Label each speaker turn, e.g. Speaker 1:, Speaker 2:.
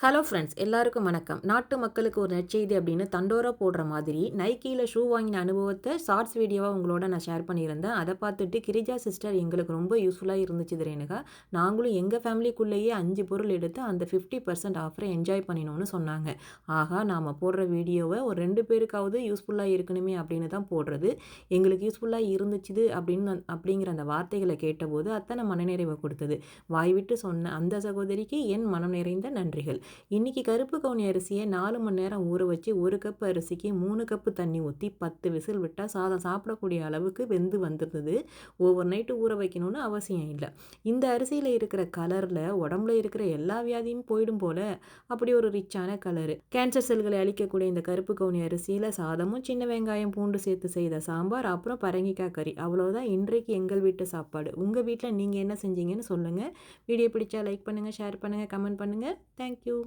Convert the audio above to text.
Speaker 1: Hello friends, எல்லாருக்கும் வணக்கம். நாட்டு மக்களுக்கு ஒரு நற்செய்தி அப்படின்னு தண்டோரா போடுற மாதிரி நைக்கியில் ஷூ வாங்கின அனுபவத்தை ஷார்ட்ஸ் வீடியோவாக உங்களோட நான் ஷேர் பண்ணியிருந்தேன். அதை பார்த்துட்டு கிரிஜா சிஸ்டர் எங்களுக்கு ரொம்ப யூஸ்ஃபுல்லாக இருந்துச்சு ரேணுகா. நாங்களும் எங்கள் ஃபேமிலிக்குள்ளேயே 5 பொருள் எடுத்து அந்த 50% ஆஃபரை என்ஜாய் பண்ணினோன்னு சொன்னாங்க. ஆகா, நாம் போடுற வீடியோவை ஒரு 2 பேருக்காவது யூஸ்ஃபுல்லாக இருக்கணுமே அப்படின்னு தான் போடுறது. எங்களுக்கு யூஸ்ஃபுல்லாக இருந்துச்சுது அப்படிங்கிற அந்த வார்த்தைகளை கேட்டபோது அத்தனை மனநிறைவை கொடுத்தது. வாய்விட்டு சொன்ன அந்த சகோதரிக்கு என் மனம் நிறைந்த நன்றிகள். இன்னைக்கு கருப்பு கவுனி அரிசியை 4 மணி நேரம் ஊற வச்சு 1 கப் அரிசிக்கு 3 கப்பு தண்ணி ஊற்றி 10 விசில் விட்டால் சாதம் சாப்பிடக்கூடிய அளவுக்கு வெந்து வந்துருந்தது. ஓவர் நைட்டு ஊற வைக்கணும்னு அவசியம் இல்லை. இந்த அரிசியில் இருக்கிற கலரில் உடம்புல இருக்கிற எல்லா வியாதியும் போயிடும் போல. அப்படி ஒரு ரிச்சான கலரு. கேன்சர் செல்களை அழிக்கக்கூடிய இந்த கருப்பு கவுனி அரிசியில் சாதமும் சின்ன வெங்காயம் பூண்டு சேர்த்து செய்த சாம்பார், அப்புறம் பரங்கிக்காய் கறி. அவ்வளோதான் இன்றைக்கு எங்கள் வீட்டு சாப்பாடு. உங்கள் வீட்டில் நீங்கள் என்ன செஞ்சீங்கன்னு சொல்லுங்கள். வீடியோ பிடிச்சா லைக் பண்ணுங்கள், ஷேர் பண்ணுங்கள், கமெண்ட் பண்ணுங்கள். தேங்க்யூ.